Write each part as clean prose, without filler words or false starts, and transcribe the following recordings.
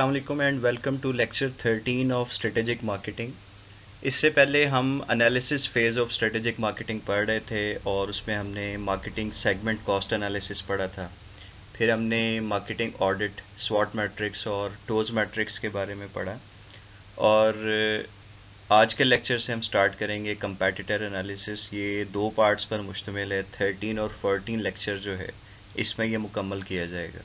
अस्सलाम वालेकुम and welcome to lecture 13 of strategic marketing. इससे पहले हम analysis phase of strategic marketing पढ़ रहे थे और उसमें हमने मार्केटिंग सेगमेंट कॉस्ट एनालिसिस पढ़ा था। फिर हमने मार्केटिंग ऑडिट, स्वॉट मैट्रिक्स और टोज मैट्रिक्स के बारे में पढ़ा। और आज के लेक्चर से हम स्टार्ट करेंगे कंपैटिटर एनालिसिस। ये दो पार्ट्स पर मुश्तमिल है। 13 और 14 लेक्चर जो है इसमें ये मुकम्मल किया जाएगा।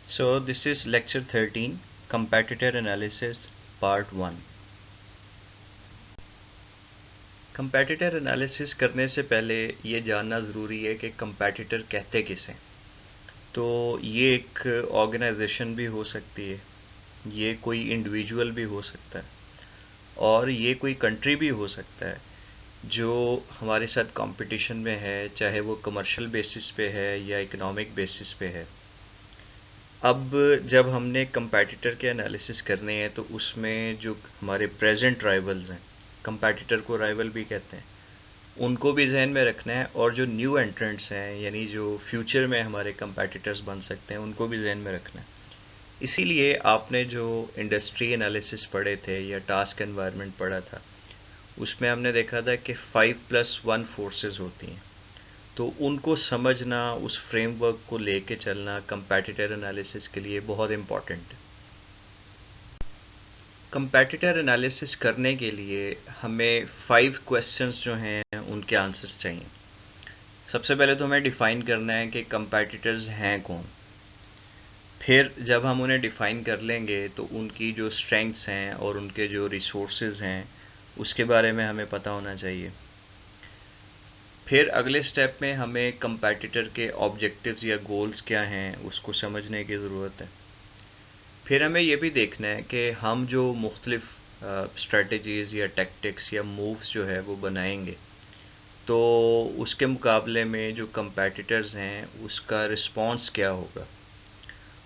So this is lecture 13, competitor analysis part 1। competitor analysis करने से पहले ये जानना ज़रूरी है कि competitor कहते किसे। तो ये एक ऑर्गेनाइजेशन भी हो सकती है, ये कोई इंडिविजुअल भी हो सकता है और ये कोई कंट्री भी हो सकता है जो हमारे साथ कंपटीशन में है, चाहे वो कमर्शियल बेसिस पे है या इकोनॉमिक बेसिस पे है। अब जब हमने कंपैटिटर के एनालिसिस करने हैं तो उसमें जो हमारे प्रेजेंट राइवल्स हैं, कंपैटिटर को राइवल भी कहते हैं, उनको भी जहन में रखना है और जो न्यू एंट्रेंट्स हैं यानी जो फ्यूचर में हमारे कंपैटिटर्स बन सकते हैं उनको भी जहन में रखना है। इसीलिए आपने जो इंडस्ट्री एनालिसिस पढ़े थे या टास्क एनवायरनमेंट पढ़ा था उसमें हमने देखा था कि 5+1 फोर्सेस होती हैं। तो उनको समझना, उस फ्रेमवर्क को लेके चलना कंपैटिटर एनालिसिस के लिए बहुत इम्पॉर्टेंट है। कंपैटिटर एनालिसिस करने के लिए हमें 5 क्वेश्चंस जो हैं उनके आंसर्स चाहिए। सबसे पहले तो हमें डिफ़ाइन करना है कि कंपैटिटर्स हैं कौन। फिर जब हम उन्हें डिफ़ाइन कर लेंगे तो उनकी जो स्ट्रेंथ्स हैं और उनके जो रिसोर्सेज हैं उसके बारे में हमें पता होना चाहिए। फिर अगले स्टेप में हमें कंपैटिटर के ऑब्जेक्टिव्स या गोल्स क्या हैं उसको समझने की ज़रूरत है। फिर हमें ये भी देखना है कि हम जो मुख्तलिफ स्ट्रेटजीज़ या टैक्टिक्स या मूव्स जो है वो बनाएंगे तो उसके मुकाबले में जो कंपैटिटर्स हैं उसका रिस्पॉन्स क्या होगा।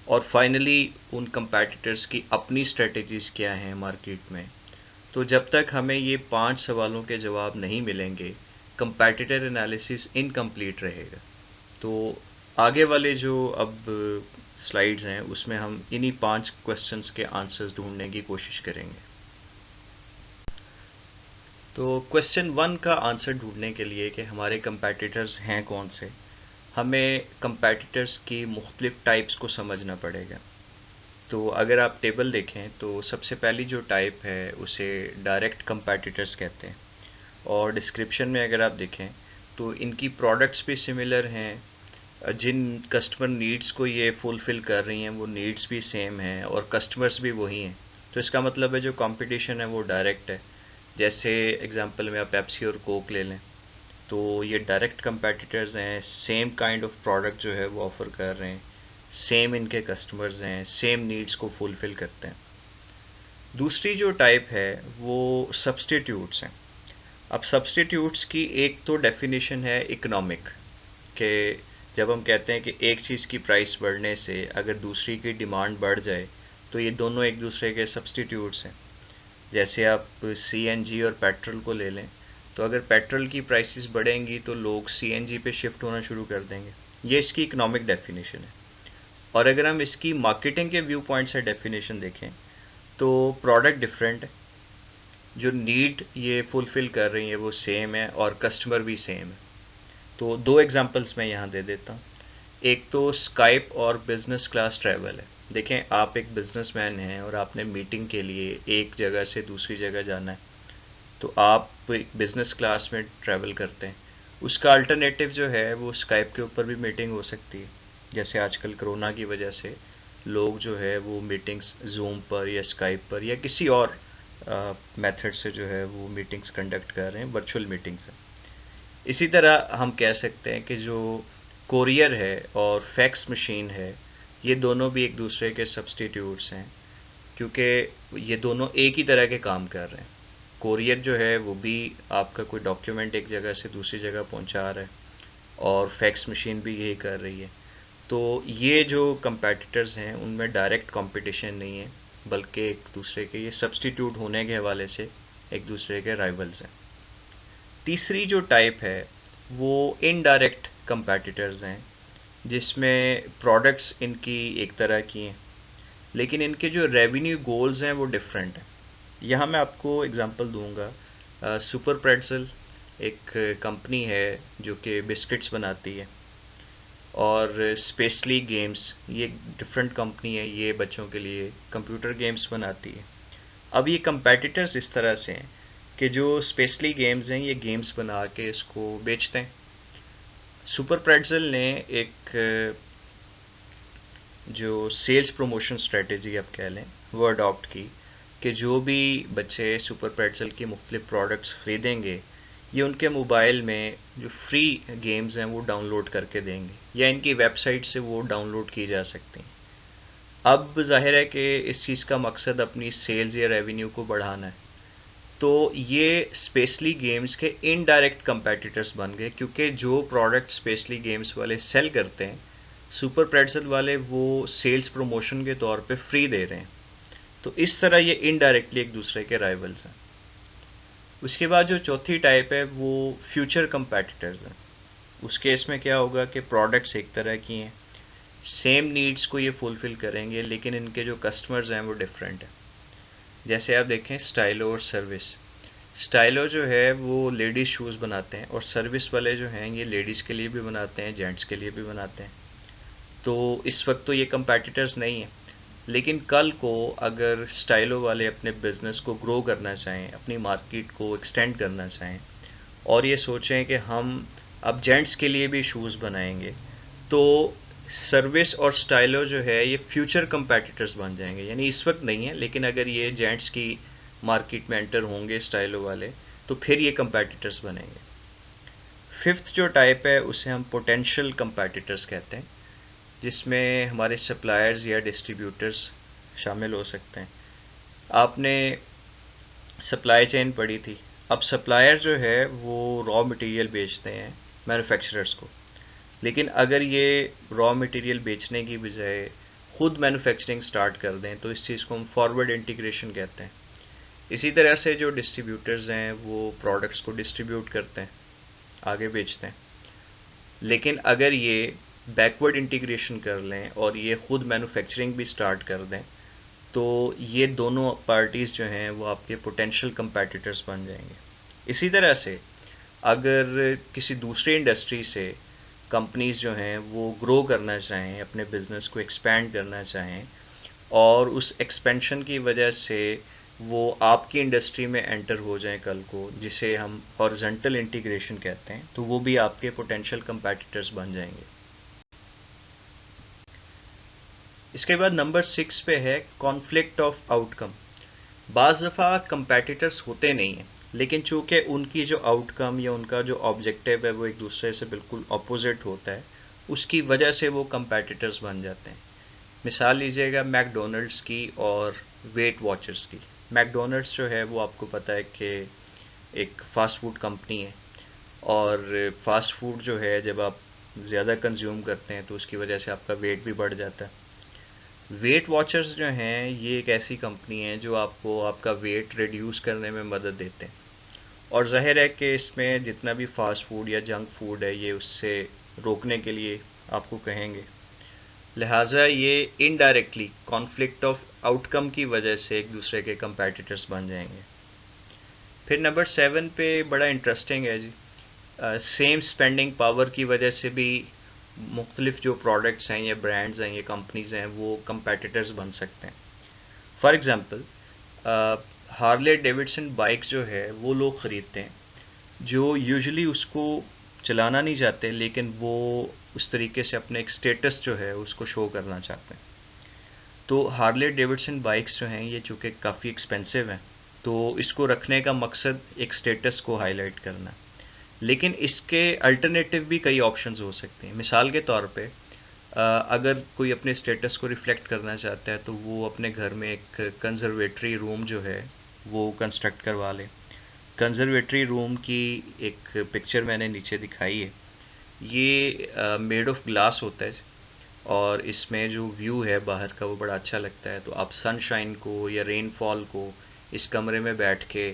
और फाइनली उन कंपैटिटर्स की अपनी स्ट्रेटजीज़ क्या हैं मार्केट में। तो जब तक हमें ये 5 सवालों के जवाब नहीं मिलेंगे कंपैटिटर एनालिसिस इनकम्प्लीट रहेगा। तो आगे वाले जो अब स्लाइड्स हैं उसमें हम इन्हीं 5 क्वेश्चंस के आंसर्स ढूंढने की कोशिश करेंगे। तो क्वेश्चन 1 का आंसर ढूंढने के लिए कि हमारे कंपैटिटर्स हैं कौन से, हमें कंपैटिटर्स की मुख्तलिफ टाइप्स को समझना पड़ेगा। तो अगर आप टेबल देखें तो सबसे पहली जो टाइप है उसे डायरेक्ट कंपैटिटर्स कहते हैं। और डिस्क्रिप्शन में अगर आप देखें तो इनकी प्रोडक्ट्स भी सिमिलर हैं, जिन कस्टमर नीड्स को ये फुलफ़िल कर रही हैं वो नीड्स भी सेम हैं और कस्टमर्स भी वही हैं। तो इसका मतलब है जो कंपटीशन है वो डायरेक्ट है। जैसे एग्जांपल में आप पेप्सी और कोक ले लें तो ये डायरेक्ट कंपैटिटर्स हैं, सेम काइंड ऑफ प्रोडक्ट जो है वो ऑफ़र कर रहे हैं, सेम इनके कस्टमर्स हैं, सेम नीड्स को फुलफ़िल करते हैं। दूसरी जो टाइप है वो सब्स्टिट्यूट्स हैं। अब सब्स्टिट्यूट्स की एक तो डेफिनेशन है इकोनॉमिक, कि जब हम कहते हैं कि एक चीज़ की प्राइस बढ़ने से अगर दूसरी की डिमांड बढ़ जाए तो ये दोनों एक दूसरे के सब्स्टिट्यूट्स हैं। जैसे आप सीएनजी और पेट्रोल को ले लें तो अगर पेट्रोल की प्राइसेस बढ़ेंगी तो लोग सीएनजी पे शिफ्ट होना शुरू कर देंगे। ये इसकी इकोनॉमिक डेफिनेशन है। और अगर हम इसकी मार्केटिंग के व्यू पॉइंट से डेफिनेशन देखें तो प्रोडक्ट डिफरेंट है, जो नीड ये फुलफ़िल कर रही है वो सेम है और कस्टमर भी सेम है। तो दो एग्जांपल्स मैं यहाँ दे देता हूँ। एक तो स्काइप और बिज़नेस क्लास ट्रैवल है। देखें, आप एक बिज़नेसमैन हैं और आपने मीटिंग के लिए एक जगह से दूसरी जगह जाना है तो आप एक बिज़नेस क्लास में ट्रैवल करते हैं। उसका अल्टरनेटिव जो है वो स्काइप के ऊपर भी मीटिंग हो सकती है। जैसे आजकल कोरोना की वजह से लोग जो है वो मीटिंग्स जूम पर या स्काइप पर या किसी और मेथड से जो है वो मीटिंग्स कंडक्ट कर रहे हैं, वर्चुअल मीटिंग्स हैं। इसी तरह हम कह सकते हैं कि जो कोरियर है और फैक्स मशीन है ये दोनों भी एक दूसरे के सब्स्टिट्यूट्स हैं, क्योंकि ये दोनों एक ही तरह के काम कर रहे हैं। कोरियर जो है वो भी आपका कोई डॉक्यूमेंट एक जगह से दूसरी जगह पहुंचा रहा है और फैक्स मशीन भी यही कर रही है। तो ये जो कंपैटिटर्स हैं उनमें डायरेक्ट कंपटीशन नहीं है बल्कि एक दूसरे के ये सब्स्टिट्यूट होने के हवाले से एक दूसरे के राइवल्स हैं। तीसरी जो टाइप है वो इनडायरेक्ट कंपैटिटर्स हैं, जिसमें प्रोडक्ट्स इनकी एक तरह की हैं लेकिन इनके जो रेवेन्यू गोल्स हैं वो डिफरेंट हैं। यहाँ मैं आपको एग्जांपल दूंगा। सुपर प्रेट्ज़ल एक कंपनी है जो कि बिस्किट्स बनाती है, और स्पेसली गेम्स ये एक डिफरेंट कंपनी है, ये बच्चों के लिए कंप्यूटर गेम्स बनाती है। अब ये कंपेटिटर्स इस तरह से हैं कि जो स्पेशली गेम्स हैं ये गेम्स बना के इसको बेचते हैं। सुपर प्रेट्ज़ल ने एक जो सेल्स प्रमोशन स्ट्रेटेजी आप कह लें वो अडॉप्ट की कि जो भी बच्चे सुपर प्रेट्ज़ल के मुख्तलिफ प्रोडक्ट्स ख़रीदेंगे ये उनके मोबाइल में जो फ्री गेम्स हैं वो डाउनलोड करके देंगे या इनकी वेबसाइट से वो डाउनलोड की जा सकती हैं। अब जाहिर है कि इस चीज़ का मकसद अपनी सेल्स या रेवेन्यू को बढ़ाना है, तो ये स्पेशली गेम्स के इनडायरेक्ट कंपेटिटर्स बन गए, क्योंकि जो प्रोडक्ट स्पेशली गेम्स वाले सेल करते हैं सुपर प्रेट्ज़ल वाले वो सेल्स प्रमोशन के तौर पे फ्री दे रहे हैं। तो इस तरह ये इनडायरेक्टली एक दूसरे के राइवल्स हैं। उसके बाद जो चौथी टाइप है वो फ्यूचर कंपेटिटर्स हैं। उस केस में क्या होगा कि प्रोडक्ट्स एक तरह की हैं, सेम नीड्स को ये फुलफ़िल करेंगे, लेकिन इनके जो कस्टमर्स हैं वो डिफरेंट हैं। जैसे आप देखें स्टाइलो और सर्विस। स्टाइलो जो है वो लेडीज़ शूज़ बनाते हैं और सर्विस वाले जो हैं ये लेडीज़ के लिए भी बनाते हैं, जेंट्स के लिए भी बनाते हैं। तो इस वक्त तो ये कंपेटिटर्स नहीं हैं, लेकिन कल को अगर स्टाइलो वाले अपने बिज़नेस को ग्रो करना चाहें, अपनी मार्केट को एक्सटेंड करना चाहें और ये सोचें कि हम अब जेंट्स के लिए भी शूज़ बनाएंगे, तो सर्विस और स्टाइलो जो है ये फ्यूचर कंपेटिटर्स बन जाएंगे। यानी इस वक्त नहीं है, लेकिन अगर ये जेंट्स की मार्केट में एंटर होंगे स्टाइलो वाले तो फिर ये कंपेटिटर्स बनेंगे। फिफ्थ जो टाइप है उसे हम पोटेंशियल कंपेटिटर्स कहते हैं, जिसमें हमारे सप्लायर्स या डिस्ट्रीब्यूटर्स शामिल हो सकते हैं। आपने सप्लाई चेन पढ़ी थी। अब सप्लायर जो है वो रॉ मटेरियल बेचते हैं मैन्युफैक्चरर्स को, लेकिन अगर ये रॉ मटेरियल बेचने की बजाय खुद मैन्युफैक्चरिंग स्टार्ट कर दें तो इस चीज़ को हम फॉरवर्ड इंटीग्रेशन कहते हैं। इसी तरह से जो डिस्ट्रीब्यूटर्स हैं वो प्रोडक्ट्स को डिस्ट्रीब्यूट करते हैं, आगे बेचते हैं, लेकिन अगर ये बैकवर्ड इंटीग्रेशन कर लें और ये खुद मैन्युफैक्चरिंग भी स्टार्ट कर दें तो ये दोनों पार्टीज़ जो हैं वो आपके पोटेंशियल कंपेटिटर्स बन जाएंगे। इसी तरह से अगर किसी दूसरी इंडस्ट्री से कंपनीज़ जो हैं वो ग्रो करना चाहें, अपने बिज़नेस को एक्सपैंड करना चाहें और उस एक्सपेंशन की वजह से वो आपकी इंडस्ट्री में एंटर हो जाएं कल को, जिसे हम हॉरिजॉन्टल इंटीग्रेशन कहते हैं, तो वो भी आपके पोटेंशियल कंपेटिटर्स बन जाएंगे। इसके बाद नंबर 6 पे है कॉन्फ्लिक्ट ऑफ आउटकम। बाज़ दफ़ा कंपेटिटर्स होते नहीं हैं, लेकिन चूँकि उनकी जो आउटकम या उनका जो ऑब्जेक्टिव है वो एक दूसरे से बिल्कुल अपोजिट होता है, उसकी वजह से वो कंपेटिटर्स बन जाते हैं। मिसाल लीजिएगा मैकडोनल्ड्स की और वेट वॉचर्स की। मैकडोनल्ड्स जो है वो आपको पता है कि एक फ़ास्ट फूड कंपनी है, और फास्ट फूड जो है जब आप ज़्यादा कंज्यूम करते हैं तो उसकी वजह से आपका वेट भी बढ़ जाता है। वेट वॉचर्स जो हैं ये एक ऐसी कंपनी है जो आपको आपका वेट रिड्यूस करने में मदद देते हैं, और ज़ाहिर है कि इसमें जितना भी फास्ट फूड या जंक फूड है ये उससे रोकने के लिए आपको कहेंगे। लिहाजा ये इनडायरेक्टली कॉन्फ्लिक्ट ऑफ आउटकम की वजह से एक दूसरे के कंपेटिटर्स बन जाएंगे। फिर नंबर 7 पे बड़ा इंटरेस्टिंग है जी। सेम स्पेंडिंग पावर की वजह से भी मुख्तलिफ जो प्रोडक्ट्स हैं या ब्रांड्स हैं या कंपनीज़ हैं वो कंपेटिटर्स बन सकते हैं। For example Harley Davidson bike जो है वो लोग ख़रीदते हैं जो यूजुअली उसको चलाना नहीं चाहते, लेकिन वो उस तरीके से अपने एक स्टेटस जो है उसको शो करना चाहते हैं। तो हार्ले डेविडसन बाइक्स जो हैं ये चूँकि काफ़ी एक्सपेंसिव हैं, तो इसको रखने का मकसद एक स्टेटस को हाईलाइट करना, लेकिन इसके अल्टरनेटिव भी कई ऑप्शंस हो सकते हैं। मिसाल के तौर पे अगर कोई अपने स्टेटस को रिफ्लेक्ट करना चाहता है तो वो अपने घर में एक कंजर्वेटरी रूम जो है वो कंस्ट्रक्ट करवा ले। कंजर्वेटरी रूम की एक पिक्चर मैंने नीचे दिखाई है। ये मेड ऑफ ग्लास होता है और इसमें जो व्यू है बाहर का वो बड़ा अच्छा लगता है। तो आप सनशाइन को या रेनफॉल को इस कमरे में बैठ के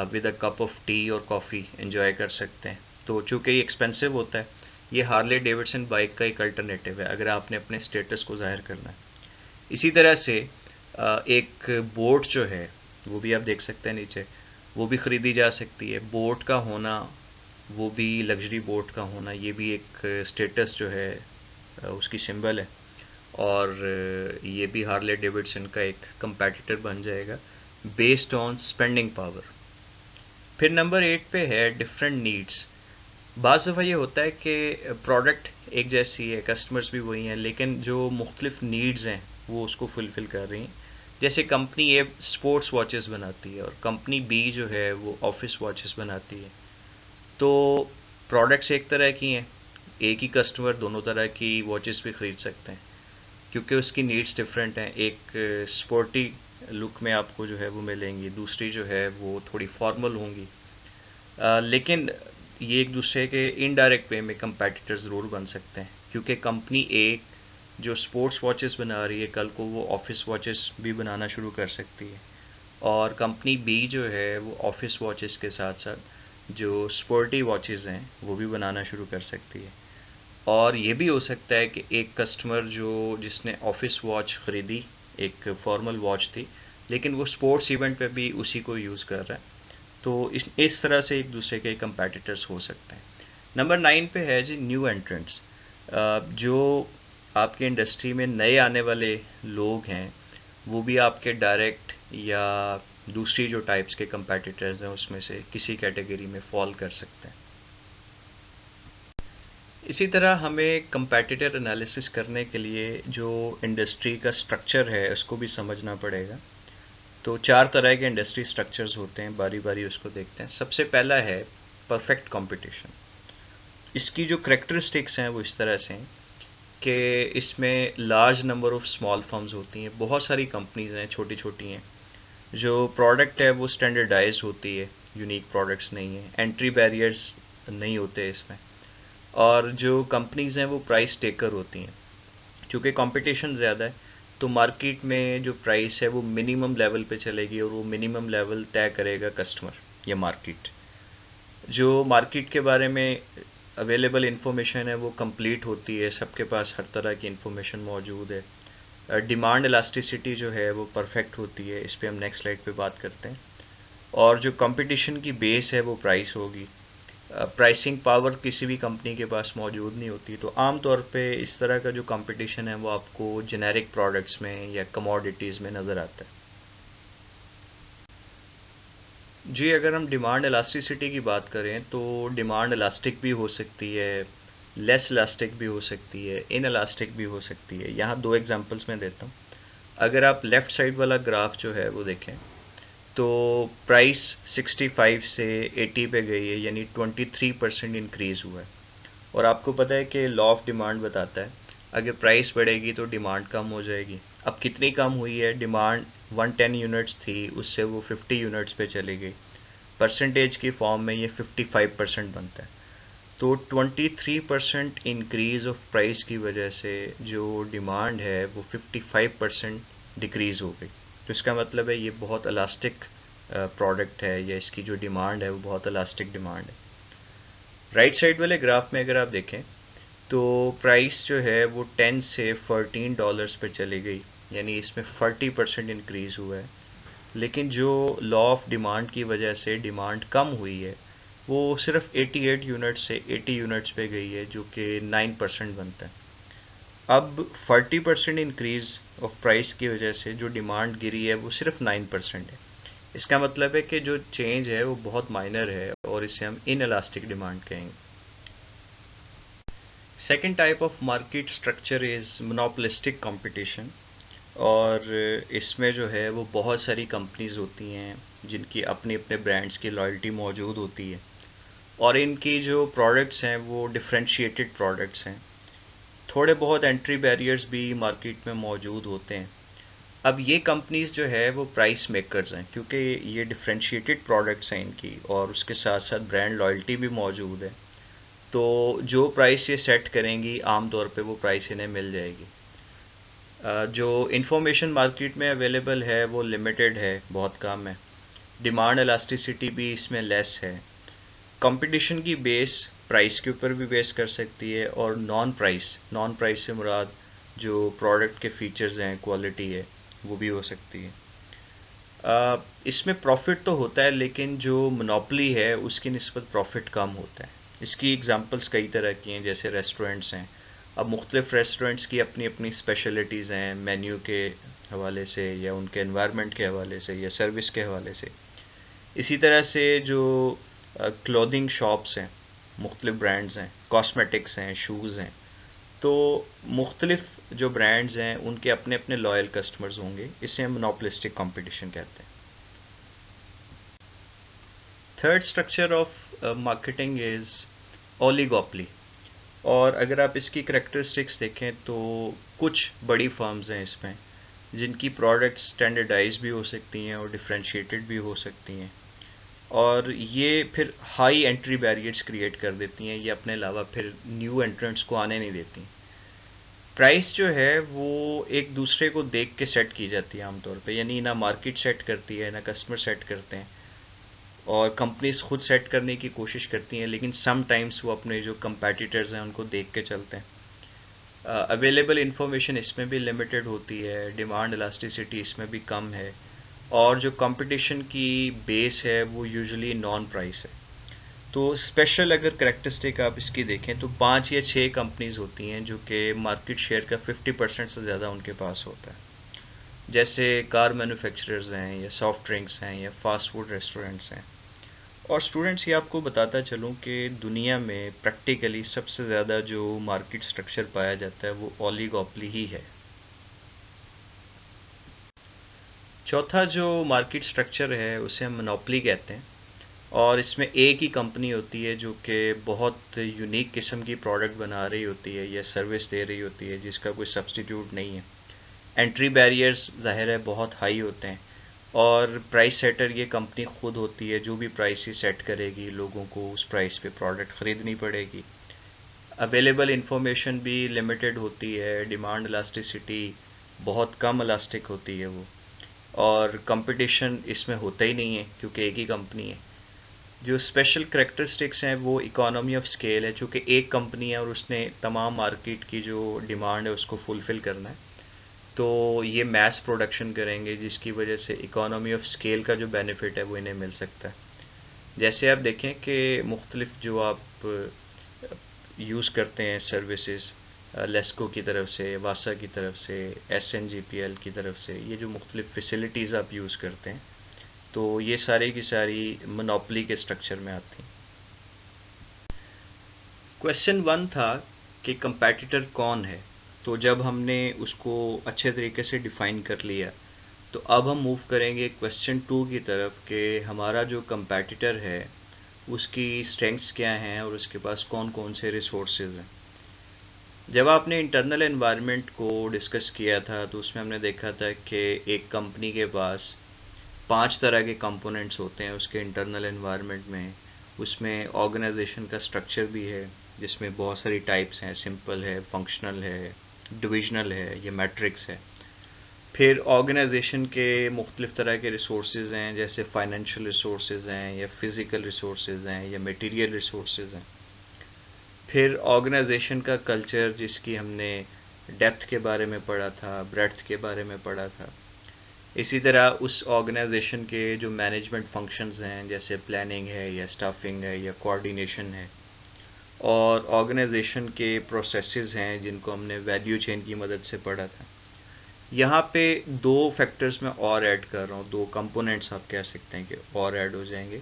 with a cup of T और कॉफ़ी एंजॉय कर सकते हैं। तो चूँकि ये एक्सपेंसिव होता है, ये हार्ले डेविडसन बाइक का एक अल्टरनेटिव है अगर आपने अपने स्टेटस को ज़ाहिर करना है। इसी तरह से एक बोट जो है वो भी आप देख सकते हैं नीचे, वो भी ख़रीदी जा सकती है। बोट का होना, वो भी लग्जरी बोट का होना, ये भी एक स्टेटस जो है उसकी सिंबल है। और ये भी हार्ले डेविडसन का एक कंपैटिटर बन जाएगा बेस्ड ऑन स्पेंडिंग पावर। फिर नंबर 8 पे है डिफरेंट नीड्स। बाज़ दफ़ा ये होता है कि प्रोडक्ट एक जैसी है, कस्टमर्स भी वही हैं, लेकिन जो मुख्तलिफ नीड्स हैं वो उसको फुलफ़िल कर रही हैं। जैसे कंपनी ए स्पोर्ट्स वॉचेस बनाती है और कंपनी बी जो है वो ऑफिस वॉचेस बनाती है। तो प्रोडक्ट्स एक तरह की हैं, एक ही कस्टमर दोनों तरह की वॉचेस भी ख़रीद सकते हैं क्योंकि उसकी नीड्स डिफरेंट हैं। एक स्पोर्टी लुक में आपको जो है वो मिलेंगी, दूसरी जो है वो थोड़ी फॉर्मल होंगी। लेकिन ये एक दूसरे के इनडायरेक्ट वे में कंपेटिटर ज़रूर बन सकते हैं क्योंकि कंपनी ए जो स्पोर्ट्स वॉचेस बना रही है, कल को वो ऑफिस वॉचेस भी बनाना शुरू कर सकती है। और कंपनी बी जो है वो ऑफिस वॉचेस के साथ साथ जो स्पोर्टी वॉचेस हैं वो भी बनाना शुरू कर सकती है। और ये भी हो सकता है कि एक कस्टमर जिसने ऑफिस वॉच ख़रीदी, एक फॉर्मल वॉच थी, लेकिन वो स्पोर्ट्स इवेंट पे भी उसी को यूज़ कर रहा है। तो इस तरह से एक दूसरे के कंपेटिटर्स हो सकते हैं। नंबर 9 पे है जी न्यू एंट्रेंट्स। जो आपके इंडस्ट्री में नए आने वाले लोग हैं वो भी आपके डायरेक्ट या दूसरी जो टाइप्स के कंपेटिटर्स हैं उसमें से किसी कैटेगरी में फॉल कर सकते हैं। इसी तरह हमें कंपेटिटर एनालिसिस करने के लिए जो इंडस्ट्री का स्ट्रक्चर है उसको भी समझना पड़ेगा। तो 4 तरह के इंडस्ट्री स्ट्रक्चर्स होते हैं, बारी बारी उसको देखते हैं। सबसे पहला है परफेक्ट कंपटीशन। इसकी जो करेक्टरिस्टिक्स हैं वो इस तरह से हैं कि इसमें large number of small firms होती हैं, बहुत सारी कंपनीज हैं, छोटी छोटी हैं। जो प्रोडक्ट है वो स्टैंडर्डाइज्ड होती है, यूनिक प्रोडक्ट्स नहीं है, एंट्री बैरियर्स नहीं होते इसमें। और जो कंपनीज हैं वो प्राइस टेकर होती हैं। चूँकि कंपटीशन ज़्यादा है तो मार्केट में जो प्राइस है वो मिनिमम लेवल पे चलेगी और वो मिनिमम लेवल तय करेगा कस्टमर या मार्केट। जो मार्केट के बारे में अवेलेबल इन्फॉर्मेशन है वो कंप्लीट होती है, सबके पास हर तरह की इन्फॉर्मेशन मौजूद है। डिमांड इलास्टिसिटी जो है वो परफेक्ट होती है, इस पर हम नेक्स्ट स्लाइड पे बात करते हैं। और जो कंपटीशन की बेस है वो प्राइस होगी। प्राइसिंग पावर किसी भी कंपनी के पास मौजूद नहीं होती। तो आम तौर पे इस तरह का जो कंपटीशन है वो आपको जेनेरिक प्रोडक्ट्स में या कमोडिटीज़ में नज़र आता है। जी, अगर हम डिमांड इलास्टिसिटी की बात करें तो डिमांड इलास्टिक भी हो सकती है, लेस इलास्टिक भी हो सकती है, इन इलास्टिक भी हो सकती है। यहाँ 2 एग्जांपल्स मैं देता हूँ। अगर आप लेफ़्ट साइड वाला ग्राफ जो है वो देखें तो प्राइस 65 से 80 पे गई है, यानी 23% इंक्रीज़ हुआ है। और आपको पता है कि लॉ ऑफ डिमांड बताता है अगर प्राइस बढ़ेगी तो डिमांड कम हो जाएगी। अब कितनी कम हुई है? डिमांड 110 यूनिट्स थी, उससे वो 50 यूनिट्स पे चली गई। परसेंटेज की फॉर्म में ये 55% बनता है। तो 23% इंक्रीज़ ऑफ प्राइस की वजह से जो डिमांड है वो 55% डिक्रीज़ हो गई। तो इसका मतलब है ये बहुत इलास्टिक प्रोडक्ट है, या इसकी जो डिमांड है वो बहुत इलास्टिक डिमांड है। राइट साइड वाले ग्राफ में अगर आप देखें तो प्राइस जो है वो 10 से $14 पे चली गई, यानी इसमें 40% इंक्रीज़ हुआ है। लेकिन जो लॉ ऑफ डिमांड की वजह से डिमांड कम हुई है वो सिर्फ 88 यूनिट से 80 यूनिट्स पे गई है, जो कि 9% बनता है। अब 40% इंक्रीज़ ऑफ प्राइस की वजह से जो डिमांड गिरी है वो सिर्फ 9% है। इसका मतलब है कि जो चेंज है वो बहुत माइनर है और इसे हम इनइलास्टिक डिमांड कहेंगे। Second type of market structure is monopolistic competition. और इसमें जो है वो बहुत सारी कंपनीज होती हैं जिनकी अपने अपने ब्रांड्स की लॉयल्टी मौजूद होती है, और इनकी जो प्रोडक्ट्स हैं वो डिफरेंशिएटेड प्रोडक्ट्स हैं। थोड़े बहुत एंट्री बैरियर्स भी मार्केट में मौजूद होते हैं। अब ये कंपनीज जो है वो प्राइस मेकर्स हैं क्योंकि ये डिफरेंशिएटेड प्रोडक्ट्स हैं इनकी, और उसके साथ साथ ब्रांड लॉयल्टी भी मौजूद है। तो जो प्राइस ये सेट करेंगी आम तौर पे वो प्राइस इन्हें मिल जाएगी। जो इंफॉर्मेशन मार्केट में अवेलेबल है वो लिमिटेड है, बहुत कम है। डिमांड इलास्टिसिटी भी इसमें लेस है। कंपटीशन की बेस प्राइस के ऊपर भी बेस कर सकती है, और नॉन प्राइस से मुराद जो प्रोडक्ट के फीचर्स हैं, क्वालिटी है, वो भी हो सकती है। इसमें प्रॉफिट तो होता है, लेकिन जो मोनोपोली है उसकी निस्बत प्रॉफिट कम होता है। इसकी एग्जांपल्स कई तरह की हैं, जैसे रेस्टोरेंट्स हैं। अब मुख्तलिफ रेस्टोरेंट्स की अपनी अपनी स्पेशलिटीज़ हैं, मेन्यू के हवाले से या उनके एनवायरनमेंट के हवाले से या सर्विस के हवाले से। इसी तरह से जो क्लोथिंग शॉप्स हैं, मुख्तलिफ ब्रांड्स हैं, कॉस्मेटिक्स हैं, शूज़ हैं, तो मुख्तलिफ जो ब्रांड्स हैं उनके अपने अपने लॉयल कस्टमर्स होंगे। इसे हम मोनोपोलिस्टिक कंपटीशन कहते हैं। Third structure of marketing is oligopoly. और अगर आप इसकी करैक्टरिस्टिक्स देखें तो कुछ बड़ी फर्म्स हैं इसमें, जिनकी प्रोडक्ट्स स्टैंडर्डाइज भी हो सकती हैं और डिफरेंशिएटेड भी हो सकती हैं, और ये फिर हाई एंट्री बैरियर्स क्रिएट कर देती हैं। ये अपने अलावा फिर न्यू एंट्रेंट्स को आने नहीं देती। प्राइस जो है वो एक दूसरे को देख के सेट की जाती है आमतौर पे, यानी ना मार्केट सेट करती है ना कस्टमर सेट करते हैं, और कंपनीज खुद सेट करने की कोशिश करती हैं, लेकिन सम टाइम्स वो अपने जो कंपेटिटर्स हैं उनको देख के चलते हैं। अवेलेबल इंफॉर्मेशन इसमें भी लिमिटेड होती है, डिमांड इलास्टिसिटी इसमें भी कम है, और जो कंपटीशन की बेस है वो यूजुअली नॉन प्राइस है। तो स्पेशल अगर करैक्टरिस्टिक आप इसकी देखें तो 5 या 6 कंपनीज होती हैं जो कि मार्केट शेयर का 50% से ज़्यादा उनके पास होता है, जैसे कार मैन्युफैक्चरर्स हैं या सॉफ्ट ड्रिंक्स हैं या फास्ट फूड रेस्टोरेंट्स हैं। और स्टूडेंट्स, ये आपको बताता चलूँ कि दुनिया में प्रैक्टिकली सबसे ज़्यादा जो मार्केट स्ट्रक्चर पाया जाता है वो ओलिगोपोली ही है। चौथा जो मार्केट स्ट्रक्चर है उसे हम मोनोपोली कहते हैं, और इसमें एक ही कंपनी होती है जो कि बहुत यूनिक किस्म की प्रोडक्ट बना रही होती है या सर्विस दे रही होती है, जिसका कोई सब्स्टिट्यूट नहीं है। एंट्री बैरियर्स ज़ाहिर है बहुत हाई होते हैं, और प्राइस सेटर ये कंपनी खुद होती है। जो भी प्राइस ही सेट करेगी, लोगों को उस प्राइस पे प्रोडक्ट ख़रीदनी पड़ेगी। अवेलेबल इंफॉर्मेशन भी लिमिटेड होती है, डिमांड इलास्टिसिटी बहुत कम इलास्टिक होती है वो, और कंपटीशन इसमें होता ही नहीं है क्योंकि एक ही कंपनी है। जो स्पेशल करैक्टरिस्टिक्स हैं वो इकोनॉमी ऑफ स्केल है, चूँकि एक कंपनी है और उसने तमाम मार्केट की जो डिमांड है उसको फुलफ़िल करना है, तो ये मैस प्रोडक्शन करेंगे, जिसकी वजह से इकोनॉमी ऑफ स्केल का जो बेनिफिट है वो इन्हें मिल सकता है। जैसे आप देखें कि मुख्तलिफ जो आप यूज़ करते हैं सर्विसेज, लेस्को की तरफ से, वासा की तरफ से, SNGPL की तरफ से, ये जो मुख्तलिफ फैसिलिटीज़ आप यूज़ करते हैं, तो ये सारी की सारी मोनोपोली के स्ट्रक्चर में आती हैं। क्वेश्चन 1 था कि कंपैटिटर कौन है। तो जब हमने उसको अच्छे तरीके से डिफ़ाइन कर लिया, तो अब हम मूव करेंगे क्वेश्चन 2 की तरफ कि हमारा जो कंपैटिटर है उसकी स्ट्रेंथ्स क्या हैं और उसके पास कौन कौन से रिसोर्सेज हैं। जब आपने इंटरनल एनवायरनमेंट को डिस्कस किया था तो उसमें हमने देखा था कि एक कंपनी के पास 5 तरह के कंपोनेंट्स होते हैं उसके इंटरनल एनवायरनमेंट में। उसमें ऑर्गेनाइजेशन का स्ट्रक्चर भी है, जिसमें बहुत सारी टाइप्स हैं, सिंपल है, फंक्शनल है, डिविजनल है, या मैट्रिक्स है। फिर ऑर्गेनाइजेशन के मुख्तलिफ तरह के रिसोर्सेज हैं, जैसे फाइनेंशियल रिसोर्सेज हैं, या फिज़िकल रिसोर्सेज हैं, या मटेरियल रिसोर्सेज हैं। फिर ऑर्गेनाइजेशन का कल्चर, जिसकी हमने डेप्थ के बारे में पढ़ा था, ब्रेड्थ के बारे में पढ़ा था। इसी तरह उस ऑर्गेनाइजेशन के जो मैनेजमेंट फंक्शंस हैं, जैसे प्लानिंग है या स्टाफिंग है या कोऑर्डिनेशन है, और ऑर्गेनाइजेशन के प्रोसेसेस हैं जिनको हमने वैल्यू चेन की मदद से पढ़ा था। यहाँ पे 2 फैक्टर्स मैं और ऐड कर रहा हूँ, 2 कंपोनेंट्स आप कह सकते हैं कि और ऐड हो जाएंगे।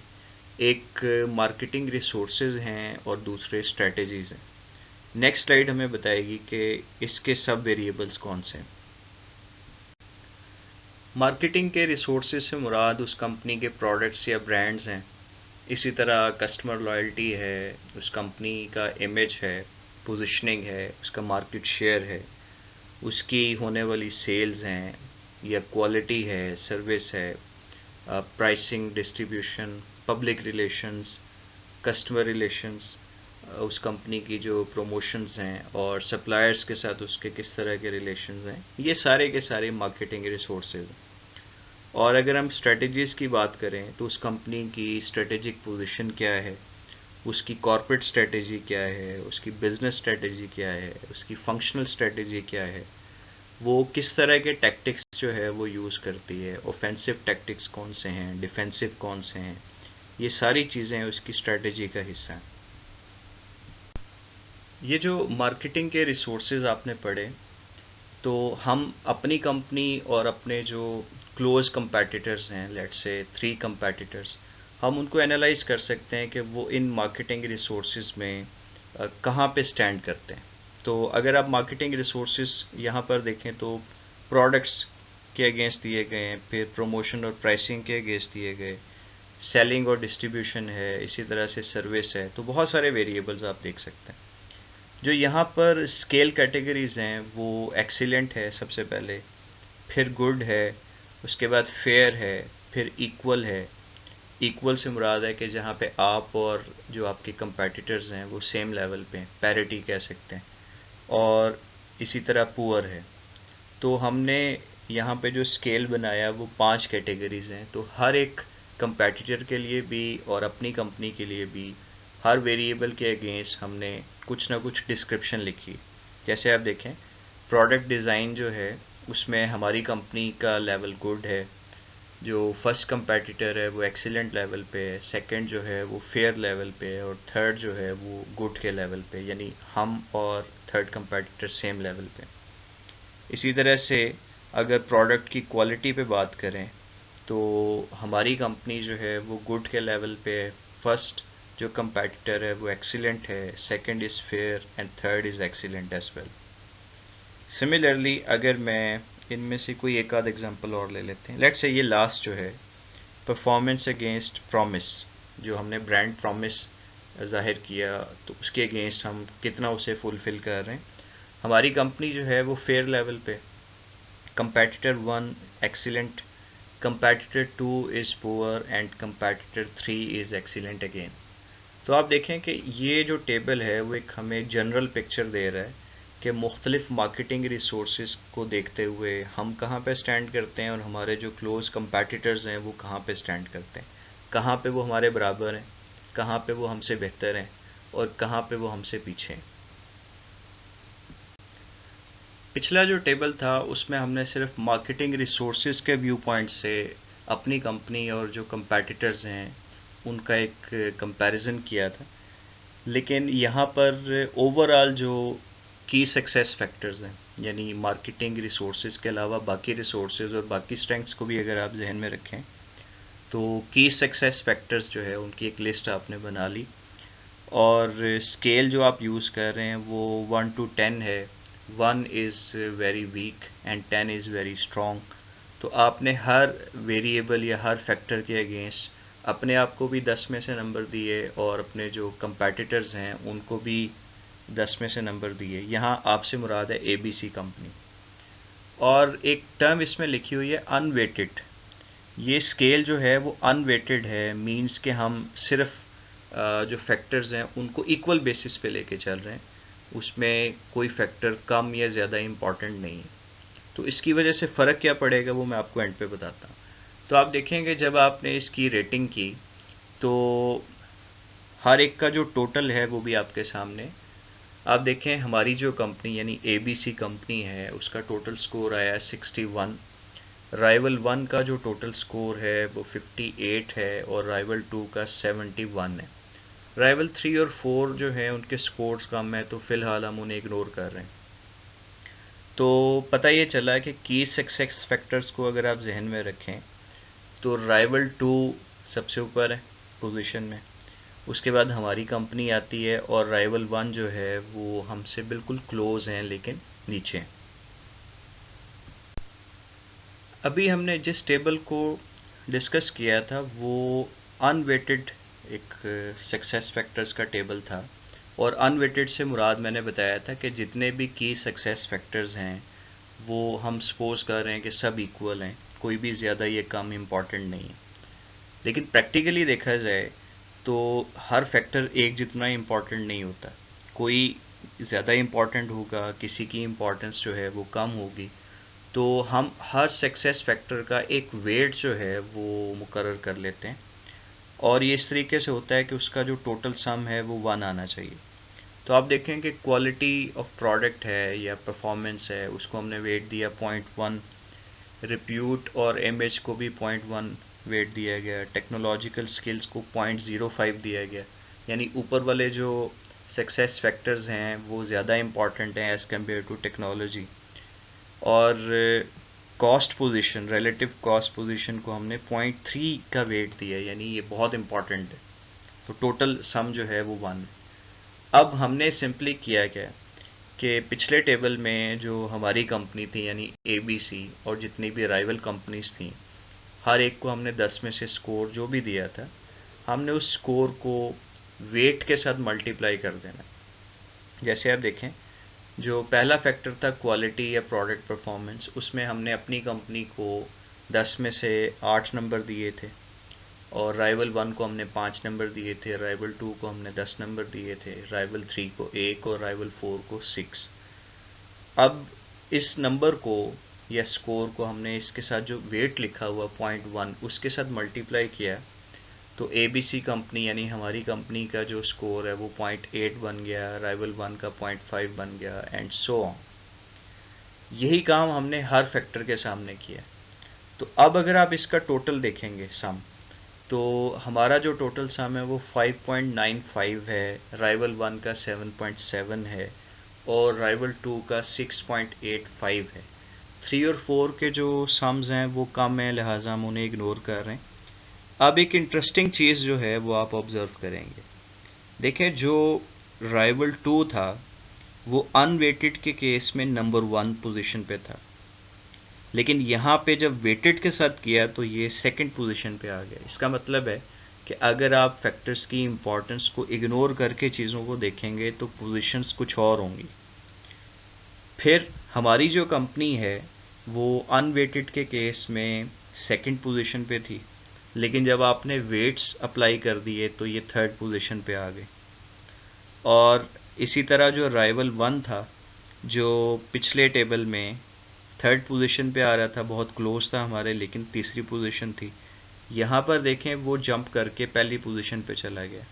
एक मार्केटिंग रिसोर्सेज हैं और दूसरे स्ट्रेटजीज़ हैं। नेक्स्ट स्लाइड हमें बताएगी कि इसके सब वेरिएबल्स कौन से हैं। मार्केटिंग के रिसोर्सेज से मुराद उस कंपनी के प्रोडक्ट्स या ब्रांड्स हैं। इसी तरह कस्टमर लॉयल्टी है, उस कंपनी का इमेज है, पोजीशनिंग है, उसका मार्केट शेयर है, उसकी होने वाली सेल्स हैं, या क्वालिटी है, सर्विस है, pricing, distribution, public relations, customer relations, उस कंपनी की जो प्रमोशंस हैं, और सप्लायर्स के साथ उसके किस तरह के रिलेशंस हैं। ये सारे के सारे मार्केटिंग रिसोर्सेज हैं। और अगर हम स्ट्रेटजीज़ की बात करें तो उस कंपनी की स्ट्रेटेजिक पोजीशन क्या है, उसकी कॉर्पोरेट स्ट्रेटजी क्या है, उसकी बिजनेस स्ट्रेटजी क्या है, उसकी फंक्शनल स्ट्रेटजी क्या है, वो किस तरह के टैक्टिक्स जो है वो यूज़ करती है, ऑफेंसिव टैक्टिक्स कौन से हैं, डिफेंसिव कौन से हैं, ये सारी चीज़ें उसकी स्ट्रेटजी का हिस्सा हैं। ये जो मार्केटिंग के रिसोर्सेज आपने पढ़े, तो हम अपनी कंपनी और अपने जो क्लोज कंपेटिटर्स हैं, लेट्स से 3 कंपेटिटर्स, हम उनको एनालाइज कर सकते हैं कि वो इन मार्केटिंग रिसोर्सेज में कहाँ पे स्टैंड करते हैं। तो अगर आप मार्केटिंग रिसोर्सेज यहाँ पर देखें तो प्रोडक्ट्स के अगेंस्ट दिए गए हैं, फिर प्रमोशन और प्राइसिंग के अगेंस्ट दिए गए, सेलिंग और डिस्ट्रीब्यूशन है, इसी तरह से सर्विस है, तो बहुत सारे वेरिएबल्स आप देख सकते हैं। जो यहाँ पर स्केल कैटेगरीज हैं वो एक्सीलेंट है सबसे पहले, फिर गुड है, उसके बाद फेयर है, फिर इक्वल है। इक्वल से मुराद है कि जहाँ पे आप और जो आपके कंपेटिटर्स हैं वो सेम लेवल पे हैं, पैरिटी कह सकते हैं। और इसी तरह पुअर है। तो हमने यहाँ पे जो स्केल बनाया वो 5 कैटेगरीज हैं, तो हर एक कंपेटिटर के लिए भी और अपनी कंपनी के लिए भी हर वेरिएबल के अगेंस्ट हमने कुछ ना कुछ डिस्क्रिप्शन लिखी। जैसे आप देखें, प्रोडक्ट डिज़ाइन जो है उसमें हमारी कंपनी का लेवल गुड है, जो फर्स्ट कंपेटिटर है वो एक्सीलेंट लेवल पे है, सेकंड जो है वो फेयर लेवल पे है, और थर्ड जो है वो गुड के लेवल पे, यानी हम और थर्ड कंपेटिटर सेम लेवल पे। इसी तरह से अगर प्रोडक्ट की क्वालिटी पे बात करें तो हमारी कंपनी जो है वो गुड के लेवल पे है, फर्स्ट जो कंपेटिटर है वो एक्सीलेंट है, second is fair and third is excellent as well. Similarly अगर मैं इनमें से कोई एक आध एग्जांपल और ले लेते हैं, लेट्स से ये लास्ट जो है परफॉर्मेंस अगेंस्ट प्रॉमिस, जो हमने ब्रांड प्रॉमिस जाहिर किया तो उसके अगेंस्ट हम कितना उसे फुलफिल कर रहे हैं। हमारी कंपनी जो है वो फेयर लेवल पे, competitor 1 excellent, competitor 2 is poor and competitor 3 is excellent again. तो आप देखें कि ये जो टेबल है वो एक हमें जनरल पिक्चर दे रहा है कि मुख्तलिफ मार्केटिंग रिसोर्सेज को देखते हुए हम कहाँ पे स्टैंड करते हैं और हमारे जो क्लोज कंपेटिटर्स हैं वो कहाँ पे स्टैंड करते हैं, कहाँ पे वो हमारे बराबर हैं, कहाँ पे वो हमसे बेहतर हैं और कहाँ पे वो हमसे पीछे हैं। पिछला जो टेबल था उसमें हमने सिर्फ मार्केटिंग रिसोर्सेज के व्यू पॉइंट से अपनी कंपनी और जो कंपेटिटर्स हैं उनका एक कंपैरिजन किया था, लेकिन यहाँ पर ओवरऑल जो की सक्सेस फैक्टर्स हैं, यानी मार्केटिंग रिसोर्सेज के अलावा बाकी रिसोर्सेज और बाकी स्ट्रेंथ्स को भी अगर आप जहन में रखें तो की सक्सेस फैक्टर्स जो है उनकी एक लिस्ट आपने बना ली। और स्केल जो आप यूज़ कर रहे हैं वो 1 to 10 है, 1 is very weak and 10 is very strong. तो आपने हर वेरिएबल या हर फैक्टर के अगेंस्ट अपने आप को भी 10 में से नंबर दिए और अपने जो कंपेटिटर्स हैं उनको भी 10 में से नंबर दिए। यहाँ आपसे मुराद है ABC कंपनी। और एक टर्म इसमें लिखी हुई है अनवेटेड। ये स्केल जो है वो अनवेटेड है, मींस कि हम सिर्फ जो फैक्टर्स हैं उनको इक्वल बेसिस पे लेके चल रहे हैं, उसमें कोई फैक्टर कम या ज़्यादा इम्पॉर्टेंट नहीं है। तो इसकी वजह से फ़र्क क्या पड़ेगा वो मैं आपको एंड पे बताता हूँ। तो आप देखेंगे जब आपने इसकी रेटिंग की तो हर एक का जो टोटल है वो भी आपके सामने। आप देखें हमारी जो कंपनी यानी ABC कंपनी है उसका टोटल स्कोर आया 61, राइवल 1 का जो टोटल स्कोर है वो 58 है और राइवल 2 का 71 है। राइवल 3 और 4 जो है उनके स्कोर्स कम है तो फ़िलहाल हम उन्हें इग्नोर कर रहे हैं। तो पता ये चला कि की सक्सेस फैक्टर्स को अगर आप जहन में रखें तो राइवल 2 सबसे ऊपर है पोजीशन में, उसके बाद हमारी कंपनी आती है और राइवल 1 जो है वो हमसे बिल्कुल क्लोज हैं लेकिन नीचे हैं। अभी हमने जिस टेबल को डिस्कस किया था वो अनवेटेड एक सक्सेस फैक्टर्स का टेबल था, और अनवेटेड से मुराद मैंने बताया था कि जितने भी की सक्सेस फैक्टर्स हैं वो हम सपोज कर रहे हैं कि सब इक्वल हैं, कोई भी ज़्यादा ये कम इम्पॉर्टेंट नहीं है। लेकिन प्रैक्टिकली देखा जाए तो हर फैक्टर एक जितना इम्पॉर्टेंट नहीं होता, कोई ज़्यादा इम्पॉर्टेंट होगा, किसी की इम्पोर्टेंस जो है वो कम होगी। तो हम हर सक्सेस फैक्टर का एक वेट जो है वो मुकर्रर कर लेते हैं, और ये इस तरीके से होता है कि उसका जो टोटल सम है वो 1 आना चाहिए। तो आप देखें कि क्वालिटी ऑफ प्रोडक्ट है या परफॉर्मेंस है, उसको हमने वेट दिया 0.1, रिप्यूट और इमेज को भी 0.1 वेट दिया गया, टेक्नोलॉजिकल स्किल्स को 0.05 दिया गया। यानी ऊपर वाले जो सक्सेस फैक्टर्स हैं वो ज़्यादा इम्पॉर्टेंट हैं एज़ कम्पेयर टू टेक्नोलॉजी। और cost position, relative cost position को हमने 0.3 का वेट दिया, यानी ये बहुत इम्पॉर्टेंट है। तो टोटल सम जो है वो 1 है। अब हमने सिंपली किया क्या कि पिछले टेबल में जो हमारी कंपनी थी यानी ABC और जितनी भी राइवल कंपनीज थी, हर एक को हमने 10 में से स्कोर जो भी दिया था, हमने उस स्कोर को वेट के साथ मल्टीप्लाई कर देना। जैसे आप देखें, जो पहला फैक्टर था क्वालिटी या प्रोडक्ट परफॉर्मेंस, उसमें हमने अपनी कंपनी को 10 में से 8 नंबर दिए थे, और राइवल 1 को हमने 5 नंबर दिए थे, राइवल 2 को हमने 10 नंबर दिए थे, राइवल 3 को 1 और राइवल 4 को 6। अब इस नंबर को या स्कोर को हमने इसके साथ जो वेट लिखा हुआ 0.1 उसके साथ मल्टीप्लाई किया, तो ABC कंपनी यानी हमारी कंपनी का जो स्कोर है वो 0.8 बन गया, राइवल 1 का 0.5 बन गया, एंड सो ऑन। यही काम हमने हर फैक्टर के सामने किया। तो अब अगर आप इसका टोटल देखेंगे सम, तो हमारा जो टोटल सम है वो 5.95 है, राइवल 1 का 7.7 है और राइवल 2 का 6.85 है। 3 और 4 के जो सम्स हैं वो कम हैं, लिहाजा हम उन्हें इग्नोर कर रहे हैं। अब एक इंटरेस्टिंग चीज़ जो है वो आप ऑब्जर्व करेंगे। देखें, जो राइवल 2 था वो अनवेटेड के केस में नंबर 1 पोजीशन पे था, लेकिन यहाँ पे जब वेटेड के साथ किया तो ये सेकंड पोजीशन पे आ गया। इसका मतलब है कि अगर आप फैक्टर्स की इम्पोर्टेंस को इग्नोर करके चीज़ों को देखेंगे तो पोजीशंस कुछ और होंगी। फिर हमारी जो कंपनी है वो अनवेटेड के केस में सेकंड पोजीशन पे थी, लेकिन जब आपने वेट्स अप्लाई कर दिए तो ये थर्ड पोजीशन पे आ गए। और इसी तरह जो राइवल 1 था, जो पिछले टेबल में थर्ड पोजीशन पे आ रहा था, बहुत क्लोज था हमारे, लेकिन तीसरी पोजीशन थी, यहाँ पर देखें वो जंप करके पहली पोजीशन पे चला गया।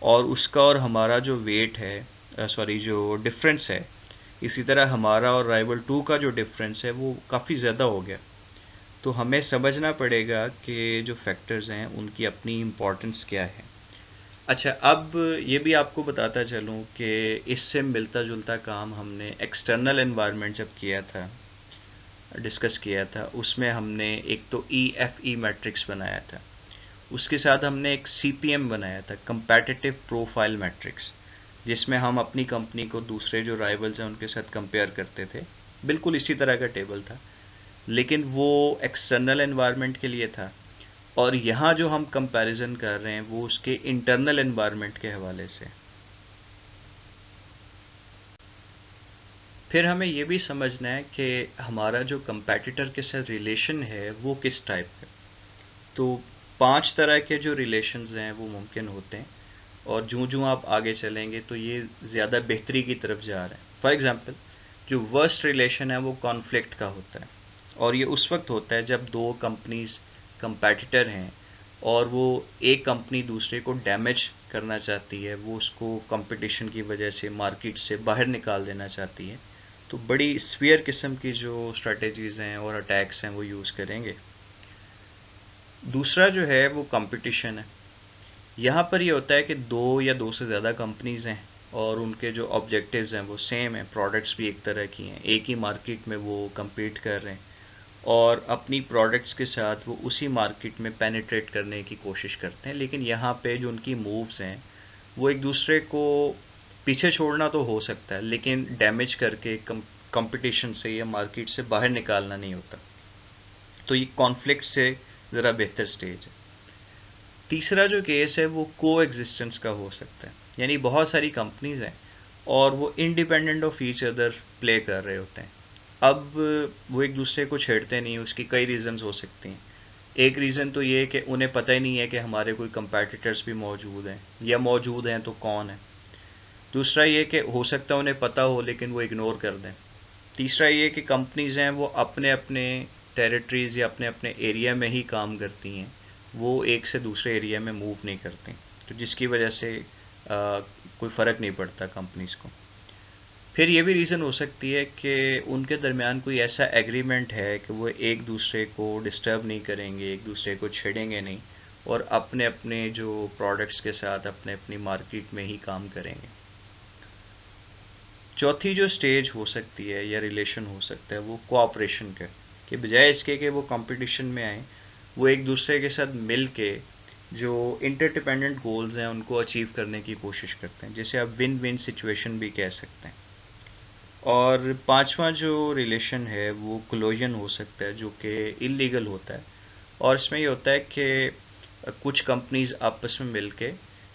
और उसका और हमारा जो वेट है, सॉरी जो डिफरेंस है, इसी तरह हमारा और राइवल 2 का जो डिफरेंस है वो काफ़ी ज़्यादा हो गया। तो हमें समझना पड़ेगा कि जो फैक्टर्स हैं उनकी अपनी इम्पोर्टेंस क्या है। अच्छा, अब ये भी आपको बताता चलूँ कि इससे मिलता जुलता काम हमने एक्सटर्नल एनवायरनमेंट जब किया था, डिस्कस किया था, उसमें हमने एक तो EFE मैट्रिक्स बनाया था, उसके साथ हमने एक CPM बनाया था, कंपैटिटिव प्रोफाइल मैट्रिक्स, जिसमें हम अपनी कंपनी को दूसरे जो राइवल्स हैं उनके साथ कंपेयर करते थे। बिल्कुल इसी तरह का टेबल था, लेकिन वो एक्सटर्नल एनवायरनमेंट के लिए था, और यहाँ जो हम कंपैरिजन कर रहे हैं वो उसके इंटरनल एनवायरनमेंट के हवाले से। फिर हमें ये भी समझना है कि हमारा जो कंपैटिटर के साथ रिलेशन है वो किस टाइप का। तो 5 तरह के जो रिलेशंस हैं वो मुमकिन होते हैं, और जो आप आगे चलेंगे तो ये ज़्यादा बेहतरी की तरफ जा रहे हैं। फॉर एग्ज़ाम्पल, जो वर्स्ट रिलेशन है वो कॉन्फ्लिक्ट का होता है, और ये उस वक्त होता है जब दो कंपनीज कंपैटिटर हैं और वो एक कंपनी दूसरे को डैमेज करना चाहती है, वो उसको कंपटीशन की वजह से मार्केट से बाहर निकाल देना चाहती है। तो बड़ी स्फीयर किस्म की जो स्ट्रेटजीज़ हैं और अटैक्स हैं वो यूज़ करेंगे। दूसरा जो है वो कंपटीशन है। यहाँ पर ये होता है कि दो या दो से ज़्यादा कंपनीज़ हैं और उनके जो ऑब्जेक्टिव्स हैं वो सेम हैं, प्रोडक्ट्स भी एक तरह की हैं, एक ही मार्केट में वो compete कर रहे हैं और अपनी प्रोडक्ट्स के साथ वो उसी मार्केट में पेनिट्रेट करने की कोशिश करते हैं। लेकिन यहाँ पे जो उनकी मूव्स हैं वो एक दूसरे को पीछे छोड़ना तो हो सकता है, लेकिन डैमेज करके कंपटीशन से या मार्केट से बाहर निकालना नहीं होता। तो ये कॉन्फ्लिक्ट से ज़रा बेहतर स्टेज है। तीसरा जो केस है वो को एग्जिस्टेंस का हो सकता है, यानी बहुत सारी कंपनीज हैं और वो independent of each other play कर रहे होते हैं। अब वो एक दूसरे को छेड़ते नहीं, उसकी कई रीज़न्स हो सकती हैं। एक रीज़न तो ये है कि उन्हें पता ही नहीं है कि हमारे कोई कंपैटिटर्स भी मौजूद हैं, या मौजूद हैं तो कौन है। दूसरा ये कि हो सकता है उन्हें पता हो लेकिन वो इग्नोर कर दें। तीसरा ये कि कंपनीज हैं वो अपने अपने टेरिटरीज़ या अपने अपने एरिया में ही काम करती हैं, वो एक से दूसरे एरिया में मूव नहीं करती, तो जिसकी वजह से कोई फ़र्क नहीं पड़ता कंपनीज़ को। फिर ये भी रीज़न हो सकती है कि उनके दरमियान कोई ऐसा एग्रीमेंट है कि वो एक दूसरे को डिस्टर्ब नहीं करेंगे, एक दूसरे को छेड़ेंगे नहीं और अपने अपने जो प्रोडक्ट्स के साथ अपने अपनी मार्केट में ही काम करेंगे। चौथी जो स्टेज हो सकती है या रिलेशन हो सकता है वो कोऑपरेशन का, कि बजाय इसके कि वो कंपटीशन में आए, वो एक दूसरे के साथ मिल के जो इंटरडिपेंडेंट गोल्स हैं उनको अचीव करने की कोशिश करते हैं, जिसे आप विन विन सिचुएशन भी कह सकते हैं। और पांचवा जो रिलेशन है वो कोलोजन हो सकता है, जो कि इलीगल होता है। और इसमें ये होता है कि कुछ कंपनीज आपस में मिलके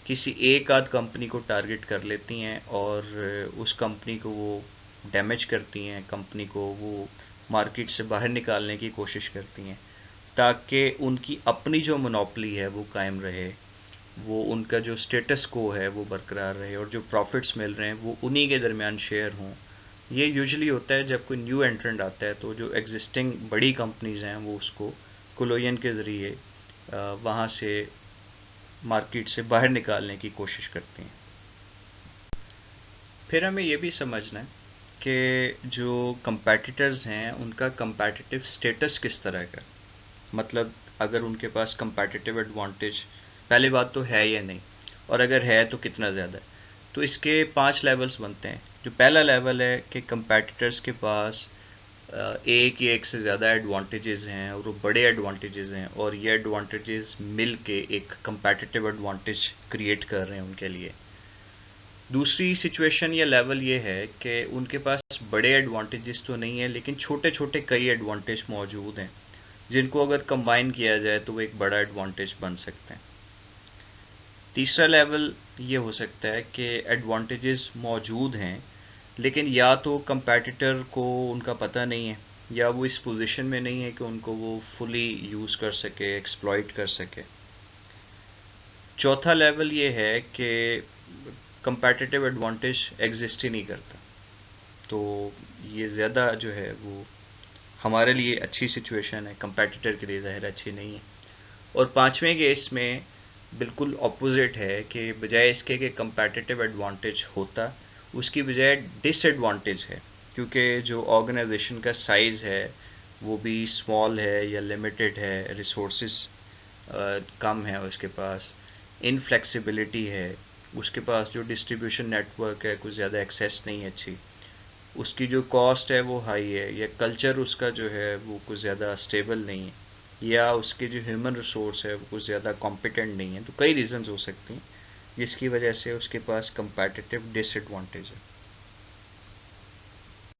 किसी एक आध कंपनी को टारगेट कर लेती हैं और उस कंपनी को वो डैमेज करती हैं, कंपनी को वो मार्केट से बाहर निकालने की कोशिश करती हैं, ताकि उनकी अपनी जो मोनोपोली है वो कायम रहे, वो उनका जो स्टेटस को है वो बरकरार रहे और जो प्रॉफिट्स मिल रहे हैं वो उन्हीं के दरमियान शेयर हों। ये यूजुअली होता है जब कोई न्यू एंट्रेंट आता है, तो जो एग्जिस्टिंग बड़ी कंपनीज हैं वो उसको कोलोजन के ज़रिए वहाँ से मार्केट से बाहर निकालने की कोशिश करती हैं। फिर हमें ये भी समझना है कि जो कंपेटिटर्स हैं उनका कंपेटिटिव स्टेटस किस तरह का, मतलब अगर उनके पास कंपेटिटिव एडवांटेज पहली बात तो है या नहीं, और अगर है तो कितना ज़्यादा है। तो इसके 5 लेवल्स बनते हैं। जो पहला लेवल है कि कंपेटिटर्स के पास एक या एक से ज़्यादा एडवांटेजेस हैं और वो बड़े एडवांटेजेस हैं और ये एडवांटेजेस मिल के एक कंपेटिटिव एडवांटेज क्रिएट कर रहे हैं उनके लिए। दूसरी सिचुएशन या लेवल ये है कि उनके पास बड़े एडवांटेजेस तो नहीं है, लेकिन छोटे छोटे कई एडवांटेज मौजूद हैं जिनको अगर कंबाइन किया जाए तो वो एक बड़ा एडवांटेज बन सकते हैं। तीसरा लेवल ये हो सकता है कि एडवांटेजेस मौजूद हैं, लेकिन या तो कंपैटिटर को उनका पता नहीं है या वो इस पोजीशन में नहीं है कि उनको वो फुली यूज़ कर सके, एक्सप्लॉइट कर सके। चौथा लेवल ये है कि कंपैटिटिव एडवांटेज एग्जिस्ट ही नहीं करता, तो ये ज़्यादा जो है वो हमारे लिए अच्छी सिचुएशन है, कंपैटिटर के लिए ज़ाहिर अच्छी नहीं है। और पांचवें केस में बिल्कुल ऑपोजिट है कि बजाय इसके कि कंपैटिटिव एडवांटेज होता, उसकी बजाय डिसएडवांटेज है, क्योंकि जो ऑर्गेनाइजेशन का साइज़ है वो भी स्मॉल है या लिमिटेड है, रिसोर्सेज कम है उसके पास, इनफ्लेक्सिबिलिटी है, उसके पास जो डिस्ट्रीब्यूशन नेटवर्क है कुछ ज़्यादा एक्सेस नहीं है अच्छी, उसकी जो कॉस्ट है वो हाई है, या कल्चर उसका जो है वो कुछ ज़्यादा स्टेबल नहीं है, या उसके जो ह्यूमन रिसोर्स है वो कुछ ज़्यादा कॉम्पिटेंट नहीं है। तो कई रीजंस हो सकती हैं जिसकी वजह से उसके पास कंपैटिटिव डिसएडवांटेज है।